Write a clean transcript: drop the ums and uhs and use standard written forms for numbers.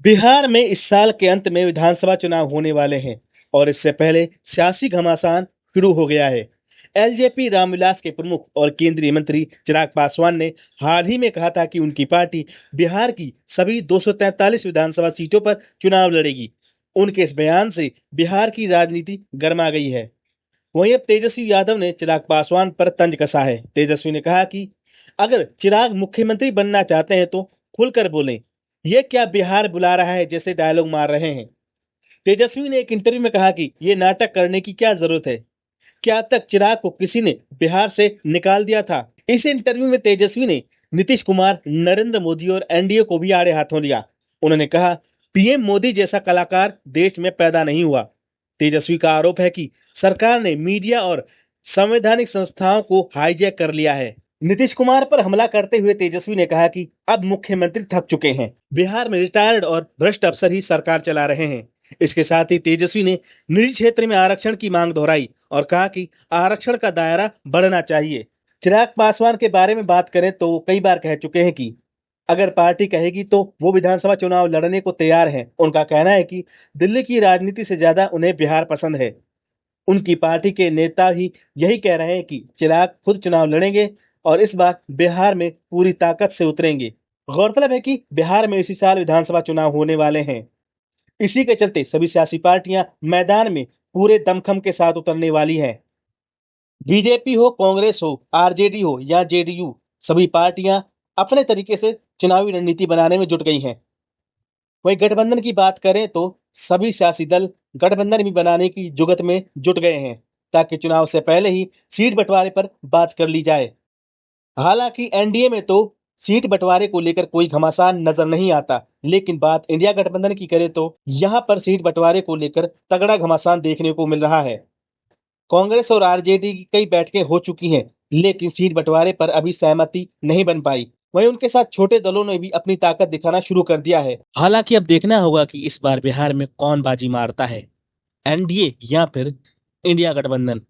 बिहार में इस साल के अंत में विधानसभा चुनाव होने वाले हैं और इससे पहले सियासी घमासान शुरू हो गया है। एलजेपी रामविलास के प्रमुख और केंद्रीय मंत्री चिराग पासवान ने हाल ही में कहा था कि उनकी पार्टी बिहार की सभी 243 विधानसभा सीटों पर चुनाव लड़ेगी। उनके इस बयान से बिहार की राजनीति गर्मा गई है। वहीं अब तेजस्वी यादव ने चिराग पासवान पर तंज कसा है। तेजस्वी ने कहा कि अगर चिराग मुख्यमंत्री बनना चाहते हैं तो खुलकर बोलें। ये क्या बिहार बुला रहा है जैसे डायलॉग मार रहे हैं। तेजस्वी ने एक इंटरव्यू में कहा कि ये नाटक करने की क्या जरूरत है। क्या अब तक चिराग को किसी ने बिहार से निकाल दिया था। इस इंटरव्यू में तेजस्वी ने नीतीश कुमार, नरेंद्र मोदी और एनडीए को भी आड़े हाथों लिया। उन्होंने कहा पीएम मोदी जैसा कलाकार देश में पैदा नहीं हुआ। तेजस्वी का आरोप है कि सरकार ने मीडिया और संवैधानिक संस्थाओं को हाईजैक कर लिया है। नीतीश कुमार पर हमला करते हुए तेजस्वी ने कहा कि अब मुख्यमंत्री थक चुके हैं। बिहार में रिटायर्ड और भ्रष्ट अफसर ही सरकार चला रहे हैं। इसके साथ ही तेजस्वी ने निजी क्षेत्र में आरक्षण की मांग दोहराई और कहा कि आरक्षण का दायरा बढ़ना चाहिए। चिराग पासवान के बारे में बात करें तो कई बार कह चुके हैं कि अगर पार्टी कहेगी तो वो विधानसभा चुनाव लड़ने को तैयार हैं। उनका कहना है कि दिल्ली की राजनीति से ज्यादा उन्हें बिहार पसंद है। उनकी पार्टी के नेता ही यही कह रहे हैं कि चिराग खुद चुनाव लड़ेंगे और इस बार बिहार में पूरी ताकत से उतरेंगे। गौरतलब है कि बिहार में इसी साल विधानसभा चुनाव होने वाले हैं। इसी के चलते सभी सियासी पार्टियां मैदान में पूरे दमखम के साथ उतरने वाली हैं। बीजेपी हो, कांग्रेस हो, आरजेडी हो या जेडीयू, सभी पार्टियां अपने तरीके से चुनावी रणनीति बनाने में जुट गई हैं। वहीं गठबंधन की बात करें तो सभी सियासी दल गठबंधन भी बनाने की जुगत में जुट गए हैं ताकि चुनाव से पहले ही सीट बंटवारे पर बात कर ली जाए। हालांकि एनडीए में तो सीट बंटवारे को लेकर कोई घमासान नजर नहीं आता, लेकिन बात इंडिया गठबंधन की करें तो यहां पर सीट बंटवारे को लेकर तगड़ा घमासान देखने को मिल रहा है। कांग्रेस और आरजेडी की कई बैठकें हो चुकी हैं, लेकिन सीट बंटवारे पर अभी सहमति नहीं बन पाई। वहीं उनके साथ छोटे दलों ने भी अपनी ताकत दिखाना शुरू कर दिया है। हालांकि अब देखना होगा कि इस बार बिहार में कौन बाजी मारता है, एनडीए या फिर इंडिया गठबंधन।